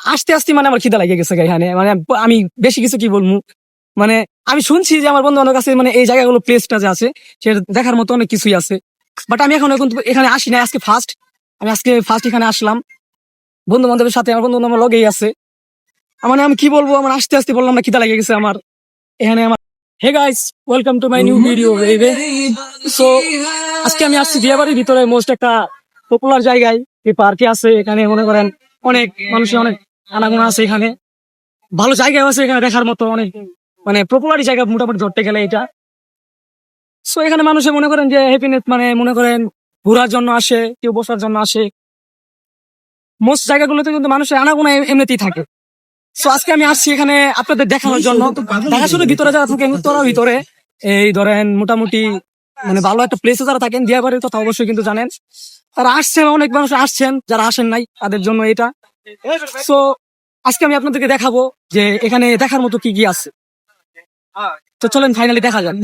আস্তে আস্তে মানে আমার খিদা লেগে গেছে এখানে, মানে আমি বেশি কিছু কি বলবো, মানে আমি শুনছি যে আমার বন্ধু বান্ধবের কাছে মানে এই জায়গাগুলো প্লেসটা যে আছে সেটা দেখার মতো অনেক কিছুই আছে, বাট আমি এখন এখন এখানে আসি না, আজকে ফার্স্ট এখানে আসলাম বন্ধু বান্ধবের সাথে, আমার বন্ধু বান্ধব লগেই আছে। মানে আমি কি বলবো, আমার আস্তে আস্তে বললাম না, খিদা লেগে গেছে আমার এখানে আমার। Hey guys, welcome to my new video. So আজকে আমি আসছি দিয়াবাড়ির ভিতরে মোস্ট একটা পপুলার জায়গায়, এই পার্কে আছে, এখানে মনে করেন অনেক মানুষের অনেক আনাগোনা আছে, এখানে ভালো জায়গাও আছে এখানে দেখার মতো, অনেক মানে পপুলারই জায়গা মোটামুটি ধরতে গেলে এটা। সো এখানে মানুষে মনে করেন যে হ্যাপিনেস, মানে মনে করেন ঘোরার জন্য আসে, কেউ বসার জন্য আসে, মোস্ট জায়গাগুলোতে কিন্তু মানুষের আনাগোনা এমনিতেই থাকে। সো আজকে আমি আসছি এখানে আপনাদের দেখানোর জন্য। ঢাকা শহরের ভিতরে যারা থাকেন, উত্তরার ভিতরে এই ধরেন মোটামুটি মানে ভালো একটা প্লেসে যারা থাকেন, দিয়াবাড়ির কথা অবশ্যই কিন্তু জানেন, তারা আসছেন, অনেক মানুষ আসছেন, যারা আসেন নাই তাদের জন্য এটা। সো আজকে আমি আপনাদেরকে দেখাবো যে এখানে দেখার মতো কি কি আছে। তো চলেন ফাইনালি দেখা যাক।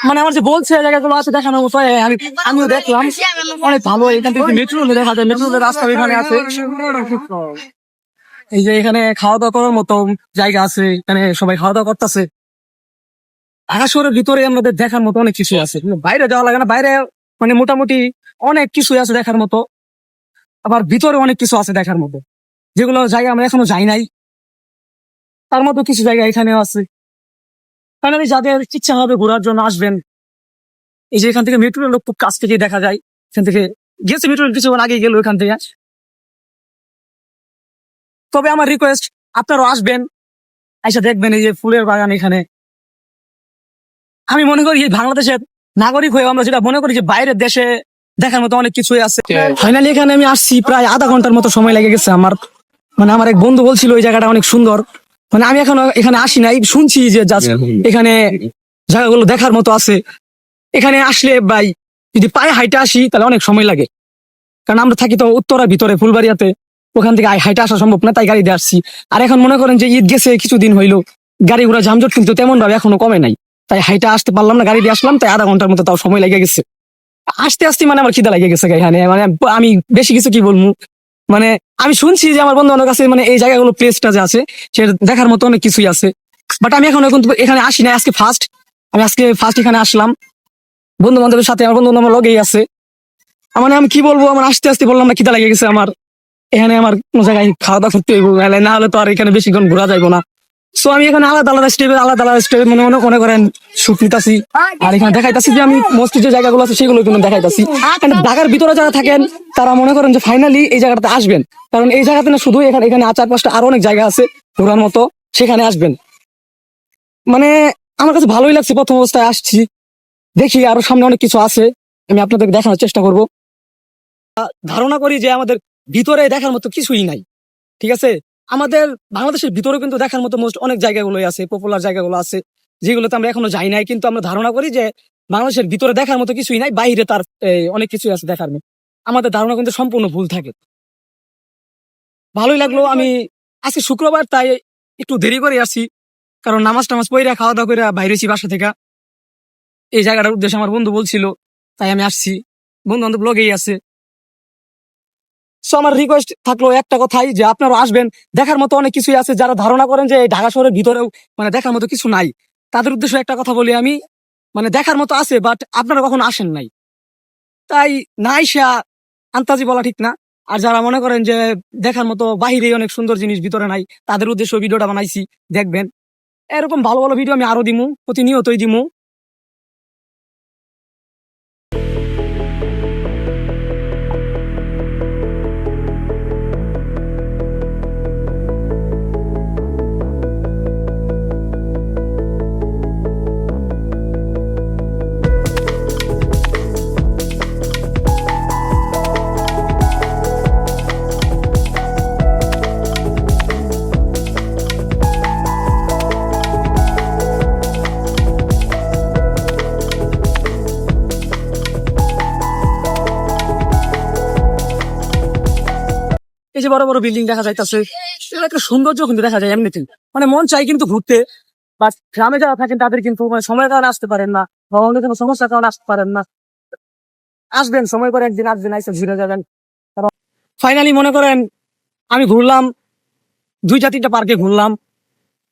মানে আমার যে বলছে জায়গাগুলো আছে দেখানোর মতো, আমিও দেখলাম অনেক ভালো। এখান থেকে মেট্রো রেল দেখা যায়, মেট্রো রেল রাস্তা এখানে আছে। এই যে এখানে খাওয়া দাওয়া করার মতো জায়গা আছে, এখানে সবাই খাওয়া দাওয়া করতেছে। ঢাকা শহরের ভিতরে আমাদের দেখার মতো অনেক কিছু আছে, বাইরে যাওয়া লাগে না, বাইরে মানে মোটামুটি অনেক কিছু আছে দেখার মতো, আবার ভিতরে অনেক কিছু আছে দেখার মতো, যেগুলো জায়গা আমরা এখনো যাই নাই, তার মতো কিছু জায়গা এখানেও আছে। ফাইনালি যাদের ইচ্ছা হবে ঘোরার জন্য আসবেন। এই যে এখান থেকে মেট্রো রেল খুব কাছ থেকে দেখা যায়, এখান থেকে গেছে মেট্রো রেল কিছুক্ষণ আগে গেল এখান থেকে। তবে আমার রিকোয়েস্ট, আপনারাও আসবেন, এসে দেখবেন এই যে ফুলের বাগান এখানে। আমি মনে করি এই বাংলাদেশের নাগরিক হয়ে আমরা যেটা মনে করি যে বাইরের দেশে দেখার মতো অনেক কিছুই আছে। ফাইনালি এখানে আমি আসছি, প্রায় আধা ঘন্টার মতো সময় লেগে গেছে আমার। মানে আমার এক বন্ধু বলছিল ওই জায়গাটা অনেক সুন্দর, মানে আমি এখনো এখানে আসি নাই, শুনছি যে জাস্ট এখানে জায়গাগুলো দেখার মতো আছে। এখানে আসলে ভাই যদি পায়ে হাইটে আসি তাহলে অনেক সময় লাগে, কারণ আমরা থাকি তো উত্তরার ভিতরে ফুলবাড়িয়াতে, ওখান থেকে হাইটে আসা সম্ভব না, তাই গাড়ি দিয়ে আসছি। আর এখন মনে করেন যে ঈদ গেছে কিছুদিন হইলো, গাড়ি ঘোড়া যানজট কিন্তু তেমন ভাবে এখনো কমে নাই, তাই হাইটে আসতে পারলাম না, গাড়ি দিয়ে আসলাম, তাই আধা ঘন্টার মতো তাও সময় লেগে গেছে। আস্তে আস্তে মানে আমার খিদা লেগে গেছে এখানে, মানে আমি বেশি কিছু কি বলবো, মানে আমি শুনছি যে আমার বন্ধু বান্ধবের কাছে মানে এই জায়গাগুলো প্লেসটা যে আছে সেটা দেখার মতো অনেক কিছুই আছে, বাট আমি এখন এখন এখানে আসি না, আজকে ফার্স্ট এখানে আসলাম বন্ধু বান্ধবের সাথে, আমার বন্ধু বান্ধব লগেই আছে। মানে আমি কি বলবো, আমার আস্তে আস্তে বললাম না, খিদা লেগে গেছে আমার এখানে, আমার কোনো জায়গায় খাওয়া দাওয়া করতে হইব, না হলে তো আর এখানে বেশিক্ষণ ঘোরা যাইবো না। সো আমি এখানে আলাদা আলাদা স্টেপে মনে করেন সুখ নিতাছি, আর এখানে দেখাইতাছি যে আমি মস্তি যে জায়গাগুলো আছে সেগুলো কিন্তু দেখাইতাছি। ঢাকার ভিতরে যারা থাকেন তারা মনে করেন যে ফাইনালি এই জায়গাটাতে আসবেন, কারণ এই জায়গাতে না শুধু এখানে এখানে 4-5টা আরো অনেক জায়গা আছে ঘোরার মতো, সেখানে আসবেন। মানে আমার কাছে ভালোই লাগছে, প্রথম অবস্থায় আসছি, দেখি আরো সামনে অনেক কিছু আছে, আমি আপনাদের দেখানোর চেষ্টা করব। ধারণা করি যে আমাদের ভিতরে দেখার মতো কিছুই নাই, ঠিক আছে। আমাদের বাংলাদেশের ভিতরে কিন্তু দেখার মতো মোস্ট অনেক জায়গাগুলোই আছে, পপুলার জায়গাগুলো আছে, যেগুলোতে আমরা এখনো যাই নাই, কিন্তু আমরা ধারণা করি যে বাংলাদেশের ভিতরে দেখার মতো কিছুই নাই, বাইরে তার অনেক কিছুই আছে দেখার মতো। আমাদের ধারণা কিন্তু সম্পূর্ণ ভুল থাকে। ভালোই লাগলো, আমি আজকে শুক্রবার তাই একটু দেরি করে আসছি, কারণ নামাজ টামাজ পড়া খাওয়া দাওয়া করে বাইরেছি বাসা থেকে। এই জায়গাটার উদ্দেশ্যে আমার বন্ধু বলছিল, তাই আমি আসছি, বন্ধু বান্ধব লগেই আছে। সো আমার রিকোয়েস্ট থাকলো একটা কথাই, যে আপনারা আসবেন, দেখার মতো অনেক কিছুই আছে। যারা ধারণা করেন যে ঢাকা শহরের ভিতরেও মানে দেখার মতো কিছু নাই, তাদের উদ্দেশ্যে একটা কথা বলি আমি, মানে দেখার মতো আছে, বাট আপনারা কখনো আসেন নাই, তাই নাই সে আন্তাজি বলা ঠিক না। আর যারা মনে করেন যে দেখার মতো বাহিরে অনেক সুন্দর জিনিস ভিতরে নাই, তাদের উদ্দেশ্যে ভিডিওটা বানাইছি, দেখবেন। এরকম ভালো ভালো ভিডিও আমি আরো দিমু, প্রতিনিয়তই দিমু। এই যে বড় বড় বিল্ডিং দেখা যাইতাছে, এর একটা সৌন্দর্য কিন্তু দেখা যায় এমনিতেই, মানে মন চাই কিন্তু ঘুরতে, বাট গ্রামে যারা থাকেন তাদের কিন্তু মানে সময়ের কারণে আসতে পারেন না, বা অন্য কোনো সমস্যার কারণে আসতে পারেন না। আসবেন সময় করে একদিন, আসবেন, আইসা ঘুরে যাবেন। ফাইনালি মনে করেন আমি ঘুরলাম 2-3টা পার্কে ঘুরলাম,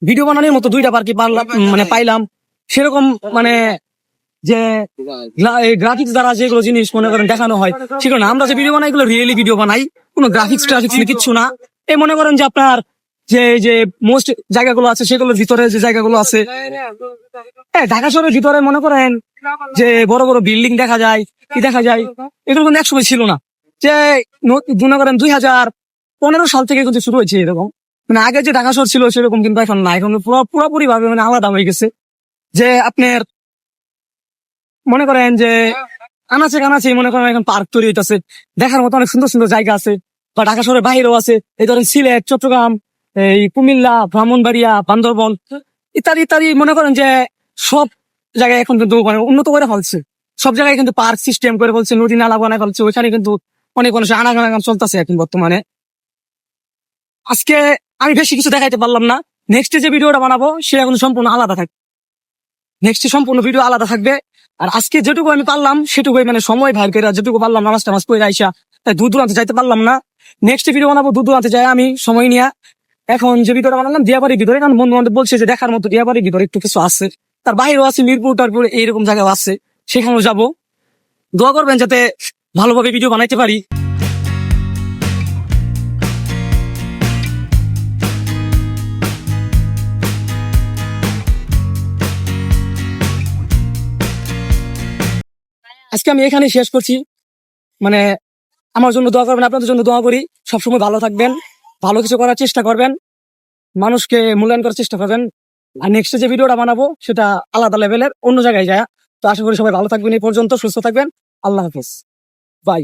ভিডিও বানানোর মতো 2টা পার্কে পারলাম, মানে পাইলাম সেরকম, মানে যে গ্রাফিক্স দ্বারা যেগুলো জিনিস মনে করেন দেখানো হয় সেগুলো না। আমরা যে ভিডিও বানাই এগুলো রিয়েলি ভিডিও বানাই, কোনো গ্রাফিক্স ট্রাফিক্স কিচ্ছু না। এই মনে করেন যে আপনার যে মোস্ট জায়গাগুলো আছে সেগুলোর ভিতরে যে জায়গাগুলো আছে, ঢাকা শহরের ভিতরে মনে করেন যে বড় বড় বিল্ডিং দেখা যায়, কি দেখা যায়, এগুলো কিন্তু একসময় ছিল না। যে মনে করেন 2015 সাল থেকে কিন্তু শুরু হয়েছে এরকম, মানে আগে যে ঢাকা শহর ছিল সেরকম কিন্তু এখন না, এখন পুরোপুরি ভাবে মানে আলাদা হয়ে গেছে। যে আপনার মনে করেন যে আনাচে কানাচে মনে করেন এখন পার্ক তৈরি হইতেছে, দেখার মতো অনেক সুন্দর সুন্দর জায়গা আছে, বা ঢাকা শহরের বাইরেও আছে, এই ধরেন সিলেট, চট্টগ্রাম, এই কুমিল্লা, ব্রাহ্মণবাড়িয়া, বান্দরবন ইত্যাদি ইত্যাদি। মনে করেন যে সব জায়গায় এখন কিন্তু মানে উন্নত করে ফেলছে, সব জায়গায় কিন্তু পার্ক সিস্টেম করে ফেলছে, নদী নালা বানায় ফেলছে, ওইখানে কিন্তু অনেক মানুষের আনাগান চলতেছে এখন বর্তমানে। আজকে আমি বেশি কিছু দেখাইতে পারলাম না, নেক্সট যে ভিডিওটা বানাবো সেটা কিন্তু সম্পূর্ণ আলাদা থাকবে, নেক্সট সম্পূর্ণ ভিডিও আলাদা থাকবে। আর আজকে যেটুকু আমি পারলাম সেটুকুই, মানে সময় ভাই করে যেটুকু পারলাম, নামাজ টামাজ পড়ে আইসা তাই দূর দূরান্তে যাইতে পারলাম না। নেক্সট ভিডিও বানাবো দূর দূরান্তে যাই আমি সময় নিয়ে। এখন যে ভিডিওটা বানালাম দিয়াবাড়ির ভিতরে, কারণ বন্ধু বান্ধব বলছে যে দেখার মতো দিয়াবাড়ির ভিতরে একটু কিছু আছে, তার বাইরেও আছে মিরপুর টারপুর এইরকম জায়গাও আছে, সেখানেও যাবো। দোয়া করবেন যাতে ভালোভাবে ভিডিও বানাইতে পারি। আজকে আমি এখানেই শেষ করছি, মানে আমার জন্য দোয়া করবেন, আপনাদের জন্য দোয়া করি, সবসময় ভালো থাকবেন, ভালো কিছু করার চেষ্টা করবেন, মানুষকে মূল্যায়ন করার চেষ্টা করবেন। আর নেক্সট যে ভিডিওটা বানাবো সেটা আলাদা লেভেলের, অন্য জায়গায় যায়। তো আশা করি সবাই ভালো থাকবেন, এই পর্যন্ত সুস্থ থাকবেন। আল্লাহ হাফেজ, বাই।